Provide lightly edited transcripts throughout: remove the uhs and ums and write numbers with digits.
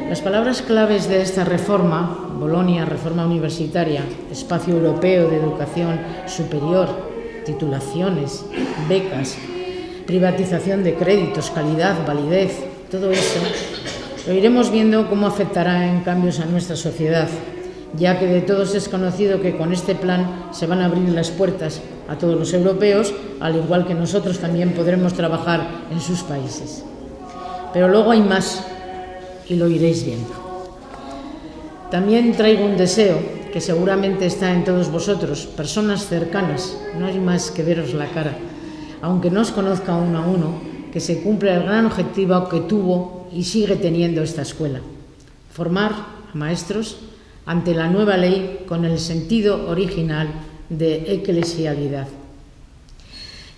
Las palabras claves de esta reforma, Bolonia, reforma universitaria, espacio europeo de educación superior, titulaciones, becas, privatización de créditos, calidad, validez, todo eso, lo iremos viendo cómo afectará en cambios a nuestra sociedad, ya que de todos es conocido que con este plan se van a abrir las puertas a todos los europeos, al igual que nosotros también podremos trabajar en sus países. Pero luego hay más, y lo iréis viendo. También traigo un deseo que seguramente está en todos vosotros, personas cercanas, no hay más que veros la cara, aunque no os conozca uno a uno, que se cumpla el gran objetivo que tuvo y sigue teniendo esta escuela: formar a maestros ante la nueva ley con el sentido original de eclesialidad,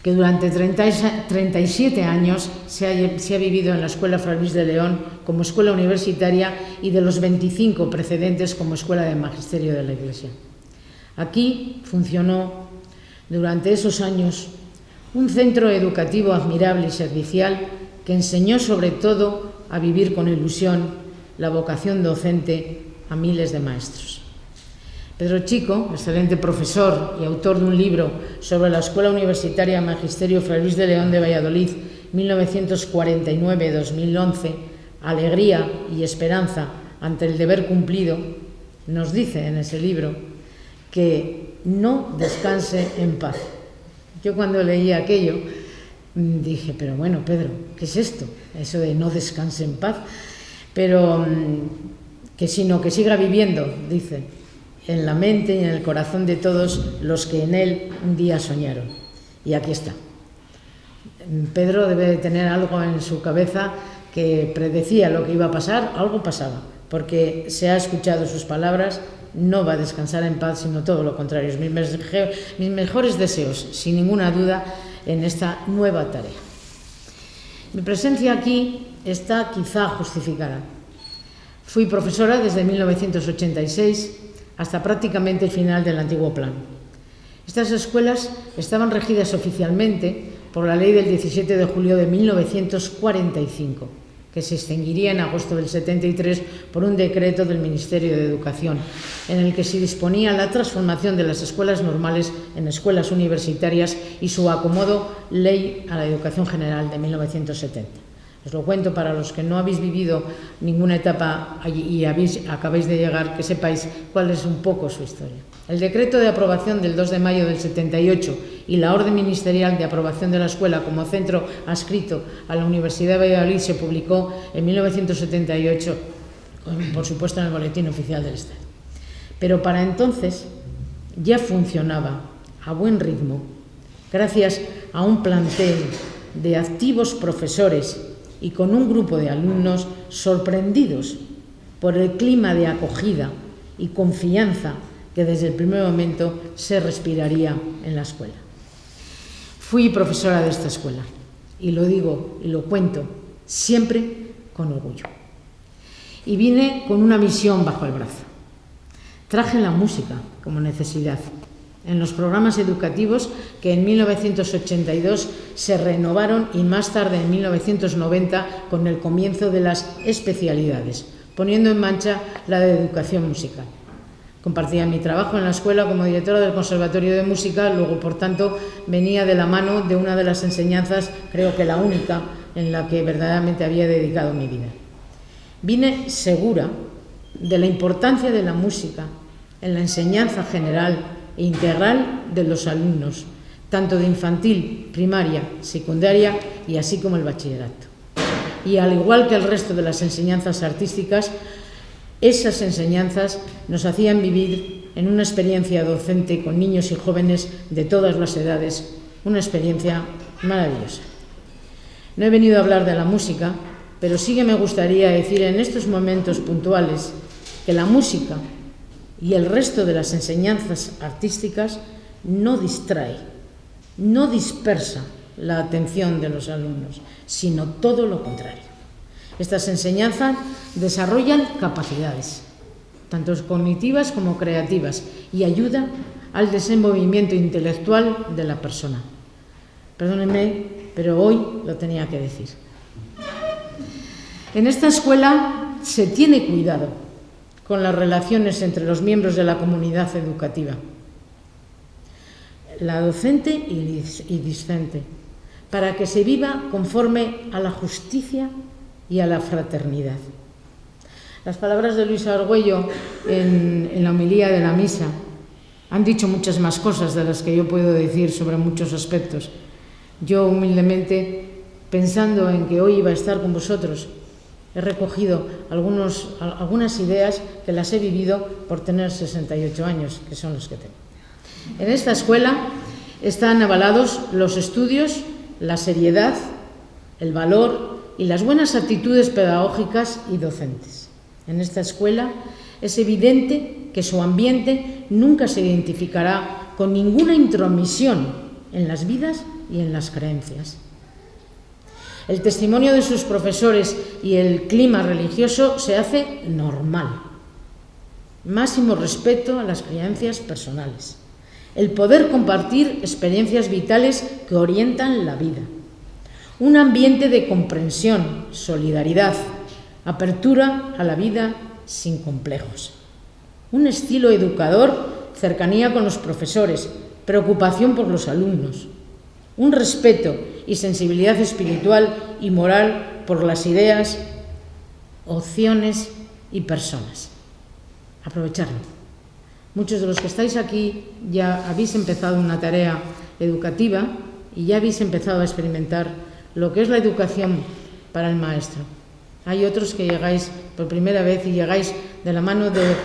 que durante 37 años se ha vivido en la Escuela Fray Luis de León como escuela universitaria y de los 25 precedentes como escuela de magisterio de la Iglesia. Aquí funcionó durante esos años un centro educativo admirable y servicial que enseñó sobre todo a vivir con ilusión la vocación docente a miles de maestros. Pedro Chico, excelente profesor y autor de un libro sobre la Escuela Universitaria Magisterio Fray Luis de León de Valladolid, 1949-2011, Alegría y esperanza ante el deber cumplido, nos dice en ese libro que no descanse en paz. Yo cuando leí aquello dije, pero bueno, Pedro, ¿qué es esto? Eso de no descanse en paz, pero que sino que siga viviendo, dice, en la mente y en el corazón de todos los que en él un día soñaron. Y aquí está. Pedro debe de tener algo en su cabeza que predecía lo que iba a pasar, algo pasaba, porque se ha escuchado sus palabras, no va a descansar en paz, sino todo lo contrario. Mis mejores deseos, sin ninguna duda, en esta nueva tarea. Mi presencia aquí está quizá justificada. Fui profesora desde 1986 hasta prácticamente el final del antiguo plan. Estas escuelas estaban regidas oficialmente por la ley del 17 de julio de 1945, que se extinguiría en agosto del 73 por un decreto del Ministerio de Educación, en el que se disponía la transformación de las escuelas normales en escuelas universitarias y su acomodo Ley a la Educación General de 1970. Os lo cuento para los que no habéis vivido ninguna etapa allí y acabáis de llegar, que sepáis cuál es un poco su historia. El decreto de aprobación del 2 de mayo del 78 y la orden ministerial de aprobación de la escuela como centro adscrito a la Universidad de Valladolid se publicó en 1978, por supuesto en el Boletín Oficial del Estado. Pero para entonces ya funcionaba a buen ritmo, gracias a un plantel de activos profesores y con un grupo de alumnos sorprendidos por el clima de acogida y confianza que desde el primer momento se respiraría en la escuela. Fui profesora de esta escuela y lo digo y lo cuento siempre con orgullo. Y vine con una misión bajo el brazo. Traje la música como necesidad en los programas educativos que en 1982 se renovaron y más tarde en 1990 con el comienzo de las especialidades, poniendo en marcha la de educación musical. Compartía mi trabajo en la escuela como directora del Conservatorio de Música, luego por tanto venía de la mano de una de las enseñanzas, creo que la única, en la que verdaderamente había dedicado mi vida. Vine segura de la importancia de la música en la enseñanza general e integral de los alumnos, tanto de infantil, primaria, secundaria y así como el bachillerato. Y al igual que el resto de las enseñanzas artísticas, esas enseñanzas nos hacían vivir en una experiencia docente con niños y jóvenes de todas las edades, una experiencia maravillosa. No he venido a hablar de la música, pero sí que me gustaría decir en estos momentos puntuales que la música y el resto de las enseñanzas artísticas no distrae, no dispersa la atención de los alumnos, sino todo lo contrario. Estas enseñanzas desarrollan capacidades, tanto cognitivas como creativas, y ayudan al desenvolvimiento intelectual de la persona. Perdónenme, pero hoy lo tenía que decir. En esta escuela se tiene cuidado con las relaciones entre los miembros de la comunidad educativa, la docente y discente, para que se viva conforme a la justicia y a la fraternidad. Las palabras de Luisa Argüello en la homilía de la misa han dicho muchas más cosas de las que yo puedo decir sobre muchos aspectos. Yo humildemente, pensando en que hoy iba a estar con vosotros, he recogido algunas ideas que las he vivido por tener 68 años, que son los que tengo. En esta escuela están avalados los estudios, la seriedad, el valor y las buenas actitudes pedagógicas y docentes. En esta escuela es evidente que su ambiente nunca se identificará con ninguna intromisión en las vidas y en las creencias. El testimonio de sus profesores y el clima religioso se hace normal. Máximo respeto a las creencias personales. El poder compartir experiencias vitales que orientan la vida. Un ambiente de comprensión, solidaridad, apertura a la vida sin complejos. Un estilo educador, cercanía con los profesores, preocupación por los alumnos. Un respeto y sensibilidad espiritual y moral por las ideas, opciones y personas. Aprovecharlo. Muchos de los que estáis aquí ya habéis empezado una tarea educativa y ya habéis empezado a experimentar lo que es la educación para el maestro. Hay otros que llegáis por primera vez y llegáis de la mano de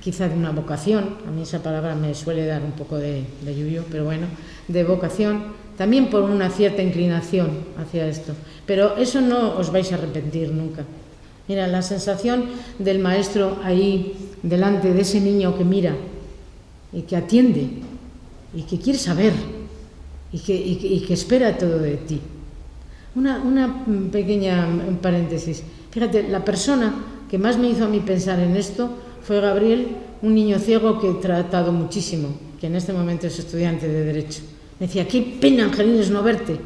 quizá de una vocación. A mí esa palabra me suele dar un poco de yuyo, pero bueno, de vocación, también por una cierta inclinación hacia esto. Pero eso no os vais a arrepentir nunca. Mira, la sensación del maestro ahí delante de ese niño que mira y que atiende y que quiere saber y que espera todo de ti. Una pequeña paréntesis. Fíjate, la persona que más me hizo a mí pensar en esto fue Gabriel, un niño ciego que he tratado muchísimo, que en este momento es estudiante de Derecho. Me decía, qué pena, Angelines, no verte.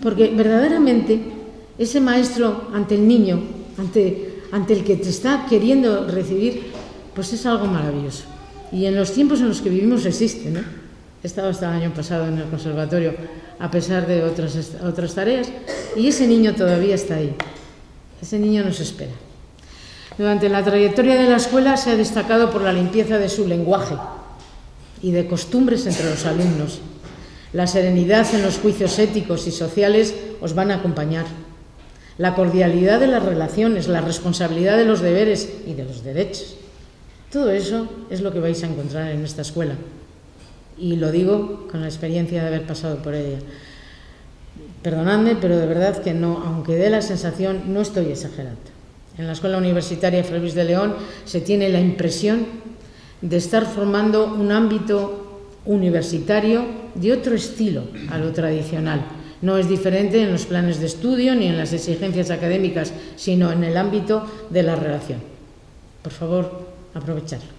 Porque verdaderamente ese maestro ante el niño, ante el que te está queriendo recibir, pues es algo maravilloso. Y en los tiempos en los que vivimos existe, ¿no? He estado hasta el año pasado en el conservatorio, a pesar de otras tareas, y ese niño todavía está ahí. Ese niño nos espera. Durante la trayectoria de la escuela se ha destacado por la limpieza de su lenguaje y de costumbres entre los alumnos. La serenidad en los juicios éticos y sociales os van a acompañar. La cordialidad de las relaciones, la responsabilidad de los deberes y de los derechos. Todo eso es lo que vais a encontrar en esta escuela. Y lo digo con la experiencia de haber pasado por ella. Perdonadme, pero de verdad que no, aunque dé la sensación, no estoy exagerando. En la Escuela Universitaria Fray Luis de León se tiene la impresión de estar formando un ámbito universitario de otro estilo a lo tradicional. No es diferente en los planes de estudio ni en las exigencias académicas, sino en el ámbito de la relación. Por favor, aprovecharlo.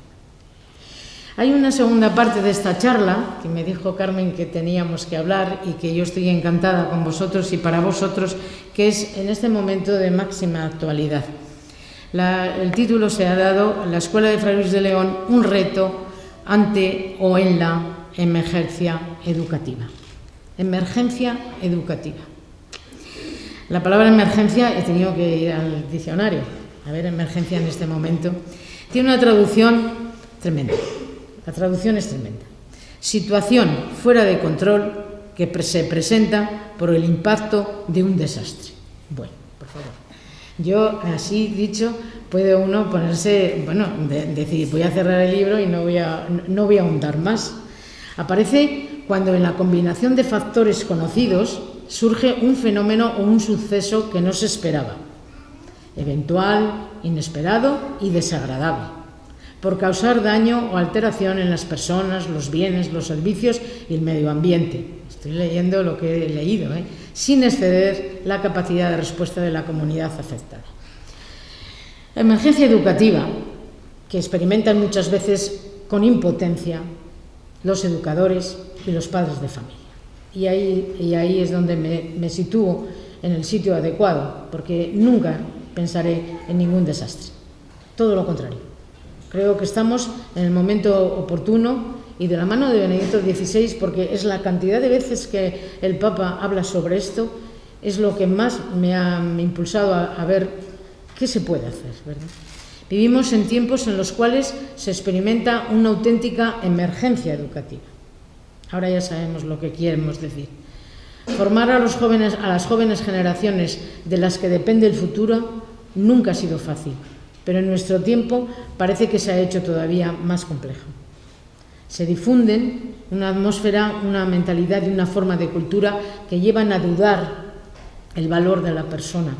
Hay una segunda parte de esta charla que me dijo Carmen que teníamos que hablar y que yo estoy encantada con vosotros y para vosotros, que es en este momento de máxima actualidad. El título se ha dado La Escuela de Fray Luis de León, un reto ante o en la emergencia educativa. Emergencia educativa. La palabra emergencia he tenido que ir al diccionario. A ver, emergencia en este momento. Tiene una traducción tremenda. La traducción es tremenda. Situación fuera de control que se presenta por el impacto de un desastre. Bueno, por favor. Yo, así dicho, puede uno ponerse, bueno, decir, voy a cerrar el libro y no voy a ahondar más. Aparece cuando en la combinación de factores conocidos surge un fenómeno o un suceso que no se esperaba. Eventual, inesperado y desagradable. por causar daño o alteración en las personas, los bienes, los servicios y el medio ambiente. Estoy leyendo lo que he leído, sin exceder la capacidad de respuesta de la comunidad afectada. La emergencia educativa, que experimentan muchas veces con impotencia los educadores y los padres de familia. Y ahí es donde me sitúo en el sitio adecuado, porque nunca pensaré en ningún desastre. Todo lo contrario. Creo que estamos en el momento oportuno y de la mano de Benedicto XVI, porque es la cantidad de veces que el Papa habla sobre esto, es lo que más me ha impulsado a ver qué se puede hacer, ¿verdad? Vivimos en tiempos en los cuales se experimenta una auténtica emergencia educativa. Ahora ya sabemos lo que queremos decir. Formar a las jóvenes generaciones de las que depende el futuro nunca ha sido fácil, pero en nuestro tiempo parece que se ha hecho todavía más complejo. Se difunden una atmósfera, una mentalidad y una forma de cultura que llevan a dudar el valor de la persona,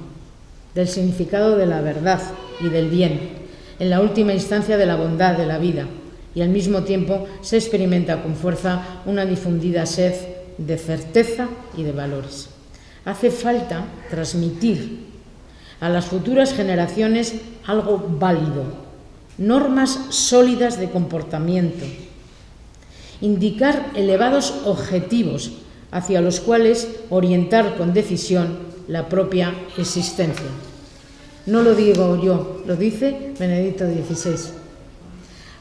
del significado de la verdad y del bien, en la última instancia de la bondad de la vida, y al mismo tiempo se experimenta con fuerza una difundida sed de certeza y de valores. Hace falta transmitir a las futuras generaciones algo válido, normas sólidas de comportamiento, indicar elevados objetivos hacia los cuales orientar con decisión la propia existencia. No lo digo yo, lo dice Benedicto XVI.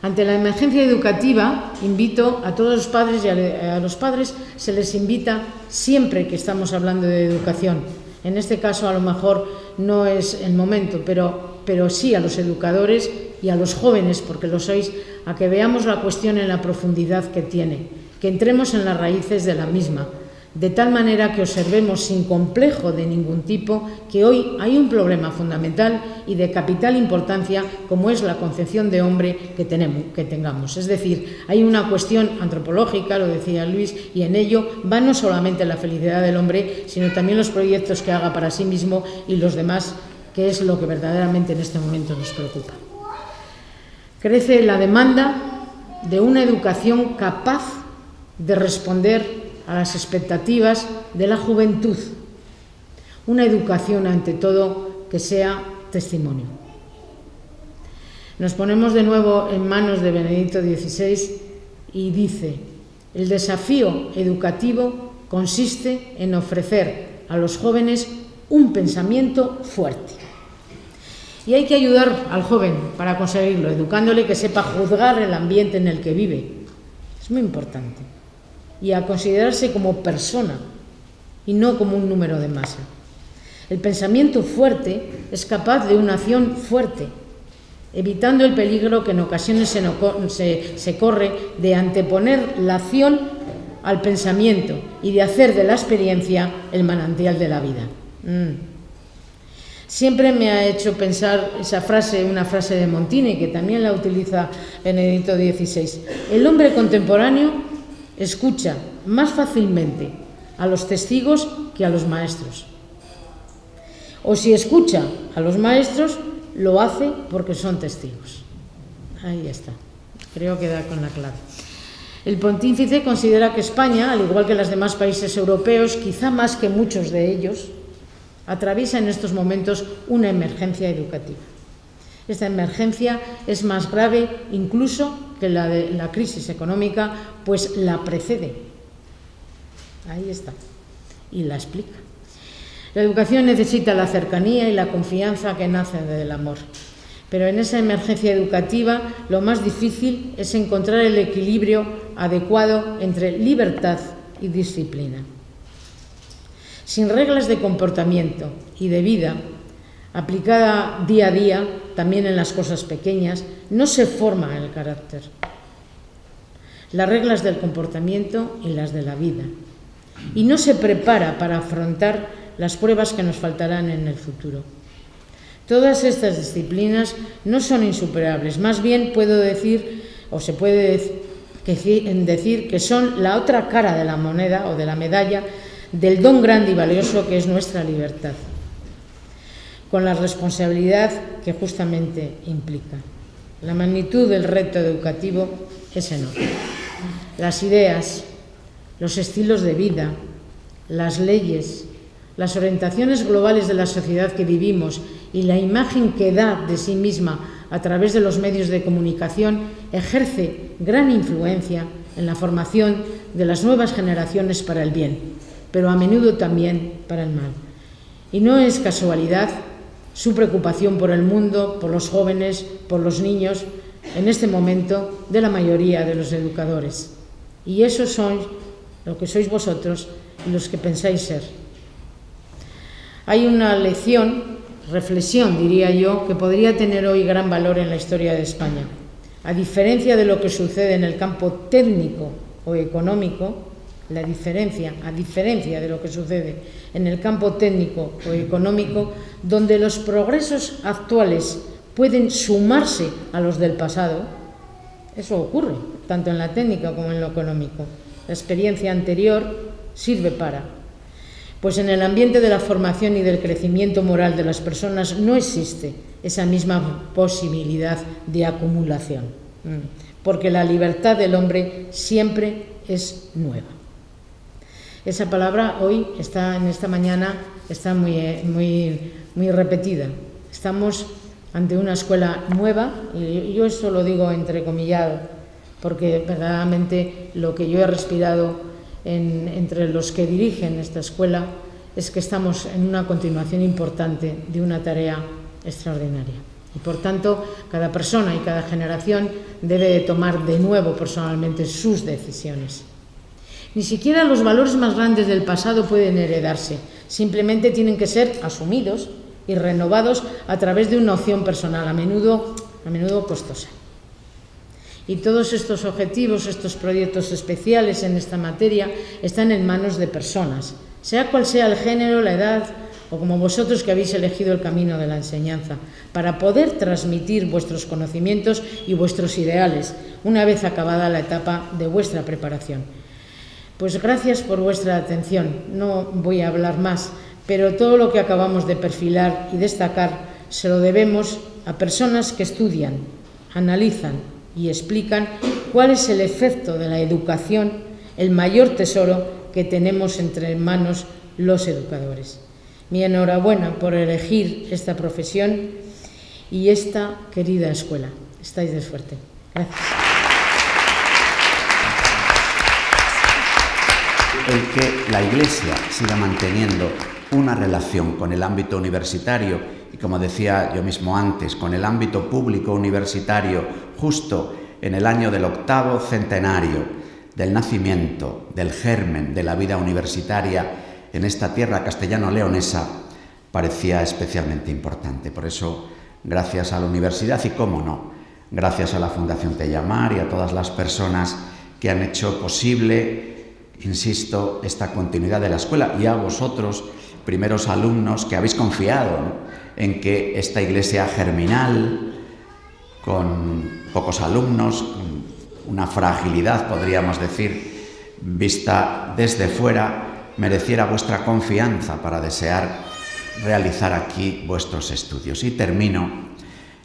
Ante la emergencia educativa, invito a todos los padres y a los padres se les invita siempre que estamos hablando de educación. En este caso, a lo mejor no es el momento, pero sí a los educadores y a los jóvenes, porque lo sois, a que veamos la cuestión en la profundidad que tiene, que entremos en las raíces de la misma, de tal manera que observemos sin complejo de ningún tipo que hoy hay un problema fundamental y de capital importancia como es la concepción de hombre que tengamos. Es decir, hay una cuestión antropológica, lo decía Luis, y en ello va no solamente la felicidad del hombre, sino también los proyectos que haga para sí mismo y los demás, que es lo que verdaderamente en este momento nos preocupa. Crece la demanda de una educación capaz de responder a las expectativas de la juventud. Una educación, ante todo, que sea testimonio. Nos ponemos de nuevo en manos de Benedicto XVI y dice: el desafío educativo consiste en ofrecer a los jóvenes un pensamiento fuerte. Y hay que ayudar al joven para conseguirlo, educándole que sepa juzgar el ambiente en el que vive. Es muy importante. Y a considerarse como persona y no como un número de masa. El pensamiento fuerte es capaz de una acción fuerte, evitando el peligro que en ocasiones se corre de anteponer la acción al pensamiento y de hacer de la experiencia el manantial de la vida. Siempre me ha hecho pensar esa frase, una frase de Montini, que también la utiliza Benedicto XVI. El hombre contemporáneo escucha más fácilmente a los testigos que a los maestros. O si escucha a los maestros, lo hace porque son testigos. Ahí está. Creo que da con la clave. El pontífice considera que España, al igual que los demás países europeos, quizá más que muchos de ellos, atraviesa en estos momentos una emergencia educativa. Esta emergencia es más grave incluso que la de la crisis económica, pues la precede. Ahí está. Y la explica. La educación necesita la cercanía y la confianza que nacen del amor. Pero en esa emergencia educativa lo más difícil es encontrar el equilibrio adecuado entre libertad y disciplina. Sin reglas de comportamiento y de vida, aplicada día a día, también en las cosas pequeñas, no se forma el carácter. Las reglas del comportamiento y las de la vida. Y no se prepara para afrontar las pruebas que nos faltarán en el futuro. Todas estas disciplinas no son insuperables, más bien puedo decir, o se puede decir que son la otra cara de la moneda o de la medalla del don grande y valioso que es nuestra libertad, con la responsabilidad que justamente implica. La magnitud del reto educativo es enorme. Las ideas, los estilos de vida, las leyes, las orientaciones globales de la sociedad que vivimos y la imagen que da de sí misma a través de los medios de comunicación ejerce gran influencia en la formación de las nuevas generaciones para el bien, pero a menudo también para el mal. Y no es casualidad su preocupación por el mundo, por los jóvenes, por los niños, en este momento de la mayoría de los educadores. Y esos son lo que sois vosotros y los que pensáis ser. Hay una reflexión, diría yo, que podría tener hoy gran valor en la historia de España. A diferencia de lo que sucede en el campo técnico o económico, a diferencia de lo que sucede en el campo técnico o económico, donde los progresos actuales pueden sumarse a los del pasado, eso ocurre, tanto en la técnica como en lo económico. La experiencia anterior sirve pues en el ambiente de la formación y del crecimiento moral de las personas no existe esa misma posibilidad de acumulación, porque la libertad del hombre siempre es nueva. Esa palabra hoy en esta mañana está muy repetida. Estamos ante una escuela nueva, y yo esto lo digo entrecomillado, porque verdaderamente lo que yo he respirado entre los que dirigen esta escuela es que estamos en una continuación importante de una tarea extraordinaria. Y por tanto, cada persona y cada generación debe de tomar de nuevo personalmente sus decisiones. Ni siquiera los valores más grandes del pasado pueden heredarse, simplemente tienen que ser asumidos y renovados a través de una opción personal, a menudo costosa. Y todos estos objetivos, estos proyectos especiales en esta materia, están en manos de personas, sea cual sea el género, la edad, o como vosotros que habéis elegido el camino de la enseñanza, para poder transmitir vuestros conocimientos y vuestros ideales, una vez acabada la etapa de vuestra preparación. Pues gracias por vuestra atención. No voy a hablar más, pero todo lo que acabamos de perfilar y destacar se lo debemos a personas que estudian, analizan y explican cuál es el efecto de la educación, el mayor tesoro que tenemos entre manos los educadores. Mi enhorabuena por elegir esta profesión y esta querida escuela. Estáis de suerte. Gracias. El que la Iglesia siga manteniendo una relación con el ámbito universitario y, como decía yo mismo antes, con el ámbito público universitario justo en el año del 8º centenario del nacimiento, del germen de la vida universitaria en esta tierra castellano-leonesa, parecía especialmente importante. Por eso, gracias a la universidad y, cómo no, gracias a la Fundación Tellamar y a todas las personas que han hecho posible, insisto, esta continuidad de la escuela, y a vosotros, primeros alumnos, que habéis confiado, ¿no?, en que esta iglesia germinal, con pocos alumnos, con una fragilidad, podríamos decir, vista desde fuera, mereciera vuestra confianza para desear realizar aquí vuestros estudios. Y termino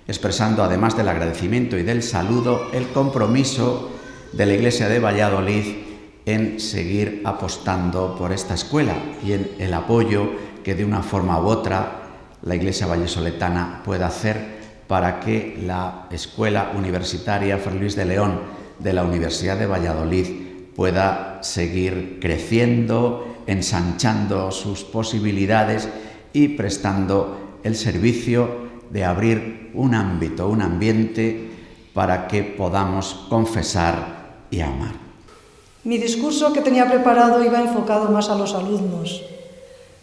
expresando, además del agradecimiento y del saludo, el compromiso de la Iglesia de Valladolid en seguir apostando por esta escuela y en el apoyo que de una forma u otra la Iglesia vallisoletana pueda hacer para que la Escuela Universitaria Fray Luis de León de la Universidad de Valladolid pueda seguir creciendo, ensanchando sus posibilidades y prestando el servicio de abrir un ámbito, un ambiente para que podamos confesar y amar. Mi discurso que tenía preparado iba enfocado más a los alumnos,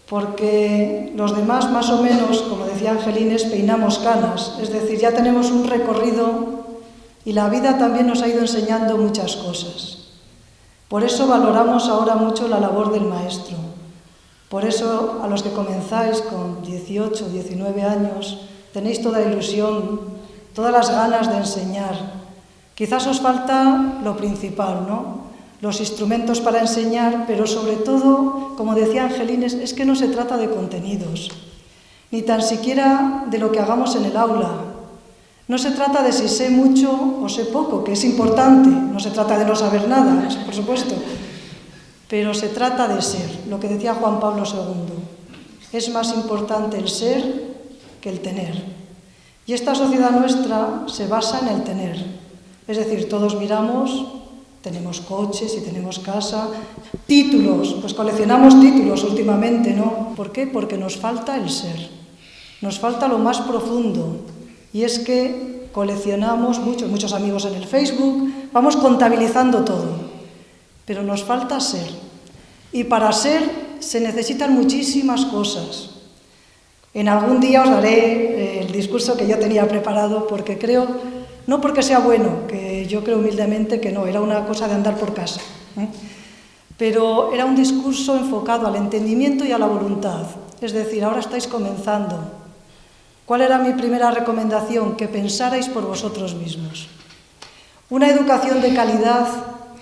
porque los demás, más o menos, como decía Angelines, peinamos canas, es decir, ya tenemos un recorrido y la vida también nos ha ido enseñando muchas cosas. Por eso valoramos ahora mucho la labor del maestro. Por eso, a los que comenzáis con 18, 19 años, tenéis toda ilusión, todas las ganas de enseñar. Quizás os falta lo principal, ¿no?, los instrumentos para enseñar, pero sobre todo, como decía Angelines, es que no se trata de contenidos, ni tan siquiera de lo que hagamos en el aula. No se trata de si sé mucho o sé poco, que es importante, no se trata de no saber nada, por supuesto, pero se trata de ser, lo que decía Juan Pablo II. Es más importante el ser que el tener. Y esta sociedad nuestra se basa en el tener. Es decir, todos miramos, tenemos coches y tenemos casa, títulos, pues coleccionamos títulos últimamente, ¿no? ¿Por qué? Porque nos falta el ser, nos falta lo más profundo. Y es que coleccionamos muchos amigos en el Facebook, vamos contabilizando todo, pero nos falta ser. Y para ser se necesitan muchísimas cosas. En algún día os daré el discurso que yo tenía preparado, porque creo, no porque sea bueno, que yo creo humildemente que no, era una cosa de andar por casa, pero era un discurso enfocado al entendimiento y a la voluntad. Es decir, ahora estáis comenzando. ¿Cuál era mi primera recomendación? Que pensarais por vosotros mismos. Una educación de calidad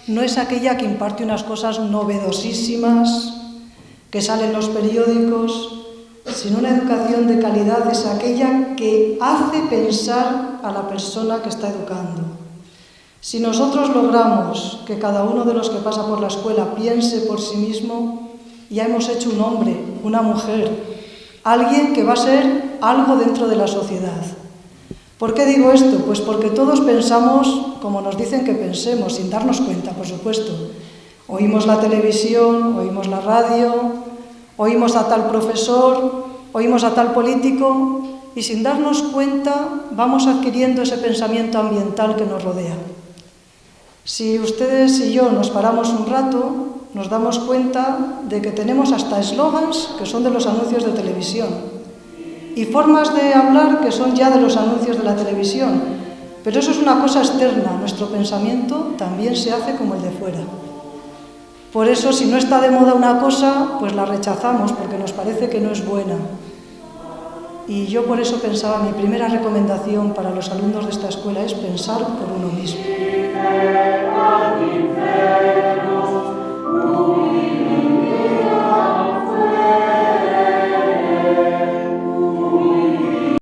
no es aquella que imparte unas cosas novedosísimas, que salen en los periódicos, sino una educación de calidad es aquella que hace pensar a la persona que está educando. Si nosotros logramos que cada uno de los que pasa por la escuela piense por sí mismo, ya hemos hecho un hombre, una mujer, alguien que va a ser algo dentro de la sociedad. ¿Por qué digo esto? Pues porque todos pensamos como nos dicen que pensemos, sin darnos cuenta, por supuesto. Oímos la televisión, oímos la radio, oímos a tal profesor, oímos a tal político, y sin darnos cuenta vamos adquiriendo ese pensamiento ambiental que nos rodea. Si ustedes y yo nos paramos un rato, nos damos cuenta de que tenemos hasta eslogans que son de los anuncios de televisión y formas de hablar que son ya de los anuncios de la televisión. Pero eso es una cosa externa, nuestro pensamiento también se hace como el de fuera. Por eso, si no está de moda una cosa, pues la rechazamos porque nos parece que no es buena. Y yo por eso pensaba, mi primera recomendación para los alumnos de esta escuela es pensar por uno mismo.